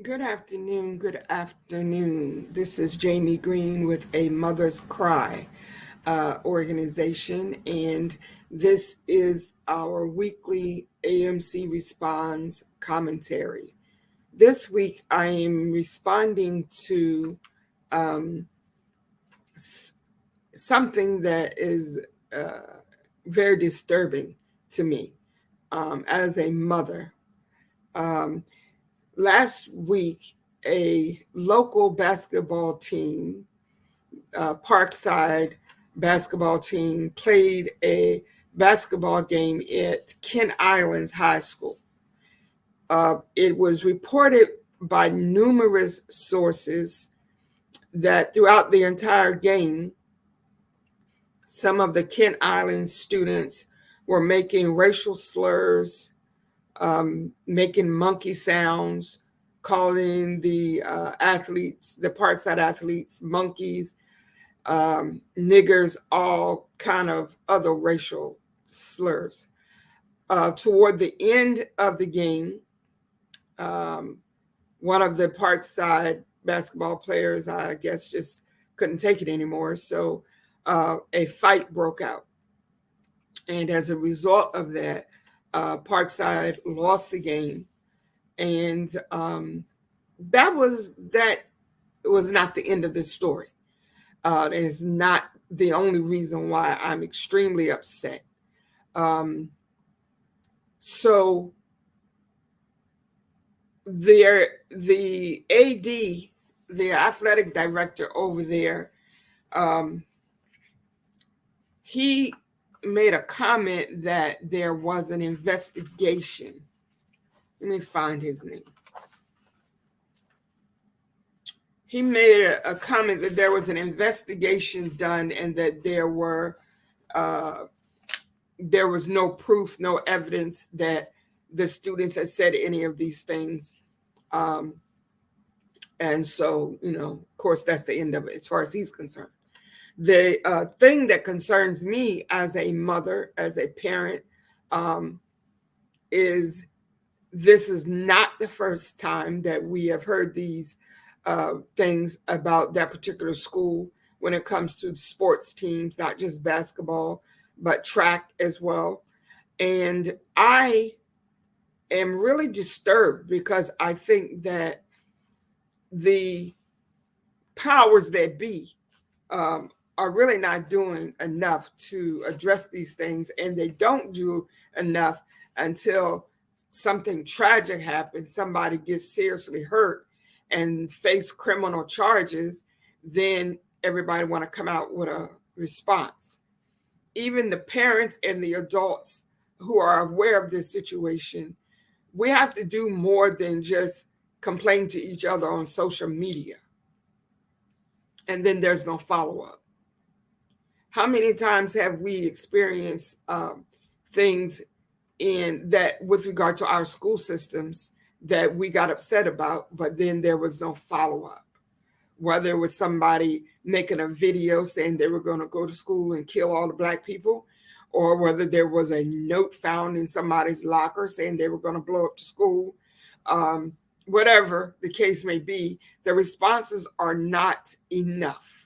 Good afternoon. Good afternoon. This is Jamie Green with a Mother's Cry organization, and this is our weekly AMC Responds commentary. This week, I am responding to um, s- something that is very disturbing to me as a mother. Um, Last week, a local basketball team, Parkside basketball team, played a basketball game at Kent Islands High School. It was reported by numerous sources that throughout the entire game, some of the Kent Islands students were making racial slurs, making monkey sounds, calling the athletes, the Parkside athletes, monkeys, niggers, all kind of other racial slurs. Toward the end of the game, um, one of the Parkside basketball players, I guess, just couldn't take it anymore. So a fight broke out. And as a result of that, Parkside lost the game. And that was not the end of the story. And it's not the only reason why I'm extremely upset. Um, so the AD, the athletic director over there, um, he made a comment that there was an investigation. Let me find his name. He made a comment that there was an investigation done and that uh, there was no proof, no evidence that the students had said any of these things. Um, and so, of course, that's the end of it as far as he's concerned. The thing that concerns me as a mother, as a parent, um, is this is not the first time that we have heard these things about that particular school when it comes to sports teams, not just basketball, but track as well. And I am really disturbed because I think that the powers that be um, are really not doing enough to address these things, and they don't do enough until something tragic happens, somebody gets seriously hurt and face criminal charges, then everybody want to come out with a response. Even the parents and the adults who are aware of this situation, we have to do more than just complain to each other on social media and then there's no follow up. How many times have we experienced things in that with regard to our school systems that we got upset about, but then there was no follow up? Whether it was somebody making a video saying they were going to go to school and kill all the black people, or whether there was a note found in somebody's locker saying they were going to blow up the school, um, whatever the case may be, the responses are not enough.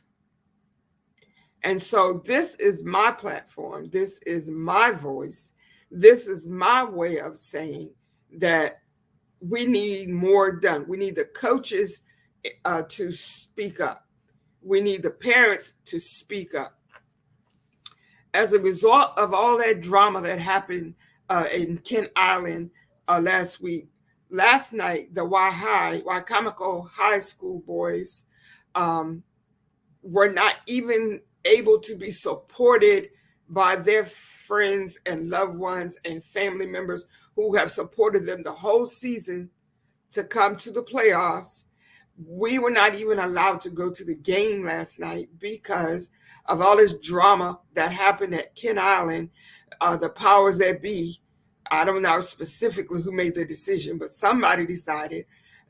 And so this is my platform. This is my voice. This is my way of saying that we need more done. We need the coaches to speak up. We need the parents to speak up. As a result of all that drama that happened in Kent Island last week, last night, the Waikamico High School boys um, were not even able to be supported by their friends and loved ones and family members who have supported them the whole season to come to the playoffs. We were not even allowed to go to the game last night because of all this drama that happened at Kent Island. The powers that be, I don't know specifically who made the decision, but somebody decided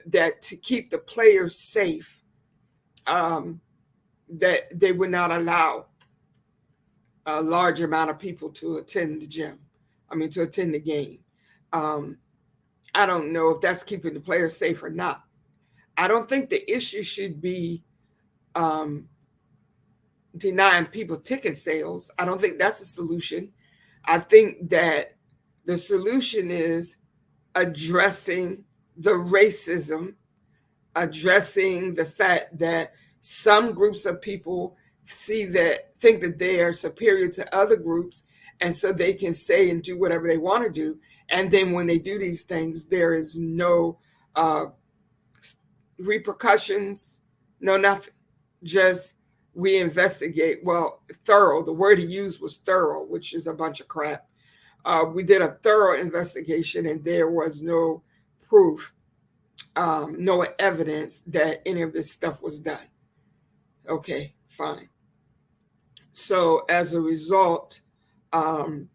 that to keep the players safe, um, that they would not allow a large amount of people to attend the gym. I mean, to attend the game. Um, I don't know if that's keeping the players safe or not. I don't think the issue should be denying people ticket sales. I don't think that's a solution. I think that the solution is addressing the racism, addressing the fact that some groups of people think that they are superior to other groups, and so they can say and do whatever they want to do. And then when they do these things, there is no uh, repercussions, no nothing. Just we investigate. Well, thorough. The word he used was thorough, which is a bunch of crap. We did a thorough investigation, and there was no proof, no evidence that any of this stuff was done. Okay, fine. So as a result, the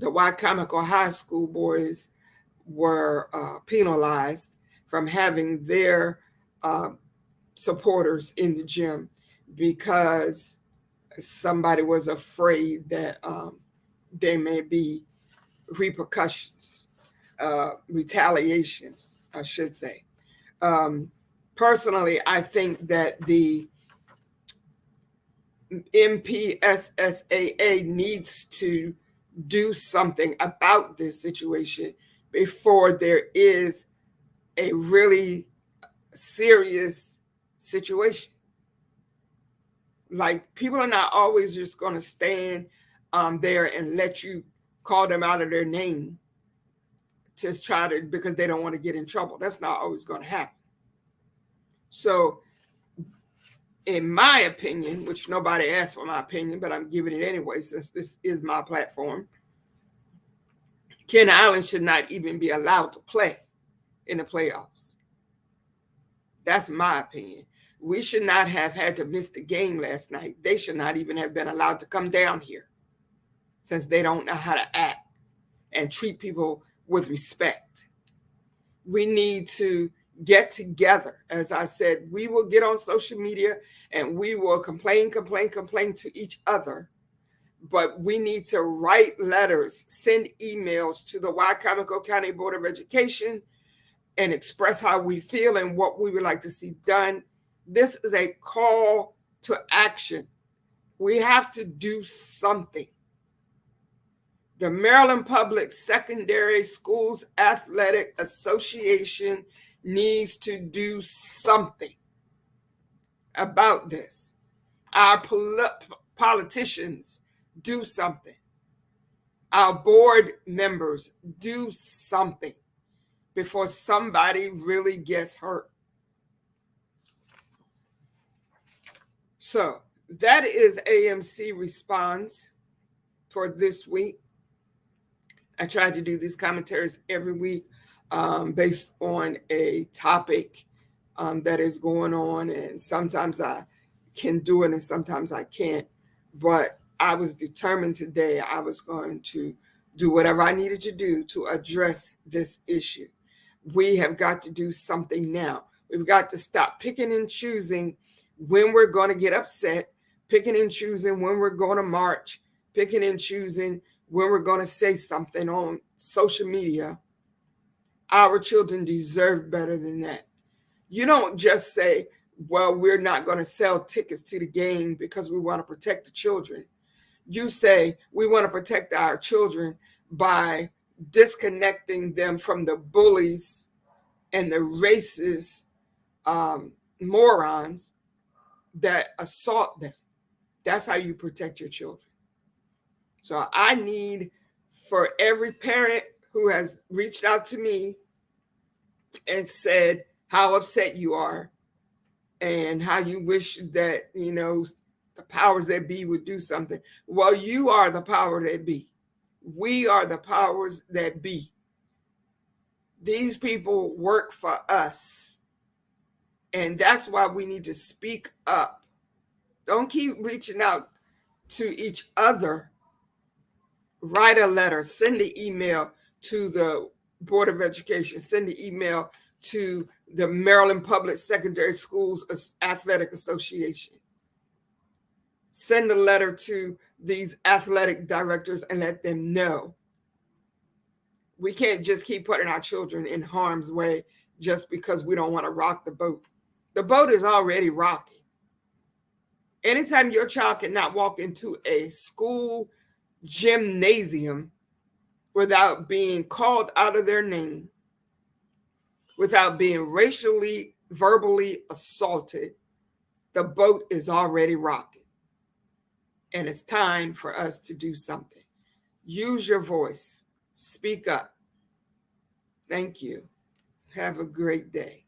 Wycomico High School boys were penalized from having their supporters in the gym because somebody was afraid that there may be repercussions, retaliations, I should say. Personally, I think that the MPSSAA needs to do something about this situation before there is a really serious situation. Like, people are not always just going to stand there and let you call them out of their name just try to, because they don't want to get in trouble. That's not always going to happen. So in my opinion, which nobody asked for my opinion, but I'm giving it anyway, since this is my platform, Ken Island should not even be allowed to play in the playoffs. That's my opinion. We should not have had to miss the game last night. They should not even have been allowed to come down here, since they don't know how to act and treat people with respect. We need to get together. As I said, we will get on social media and we will complain to each other. But we need to write letters, send emails to the Wycomico County Board of Education and express how we feel and what we would like to see done. This is a call to action. We have to do something. The Maryland Public Secondary Schools Athletic Association needs to do something about this. Our politicians do something. Our board members do something before somebody really gets hurt. So that is AMC Responds for this week. I try to do these commentaries every week based on a topic that is going on. And sometimes I can do it and sometimes I can't. But I was determined today I was going to do whatever I needed to do to address this issue. We have got to do something now. We've got to stop picking and choosing when we're going to get upset, picking and choosing when we're going to march, picking and choosing when we're going to say something on social media. Our children deserve better than that. You don't just say, well, we're not going to sell tickets to the game because we want to protect the children. You say we want to protect our children by disconnecting them from the bullies and the racist morons that assault them. That's how you protect your children. So I need for every parent who has reached out to me and said how upset you are and how you wish that, the powers that be would do something. Well, you are the power that be. We are the powers that be. These people work for us. And that's why we need to speak up. Don't keep reaching out to each other. Write a letter, send an email to the Board of Education, send an email to the Maryland Public Secondary Schools Athletic Association. Send a letter to these athletic directors and let them know. We can't just keep putting our children in harm's way just because we don't want to rock the boat. The boat is already rocking. Anytime your child cannot walk into a school gymnasium without being called out of their name, without being racially, verbally assaulted, the boat is already rocking. And it's time for us to do something. Use your voice. Speak up. Thank you. Have a great day.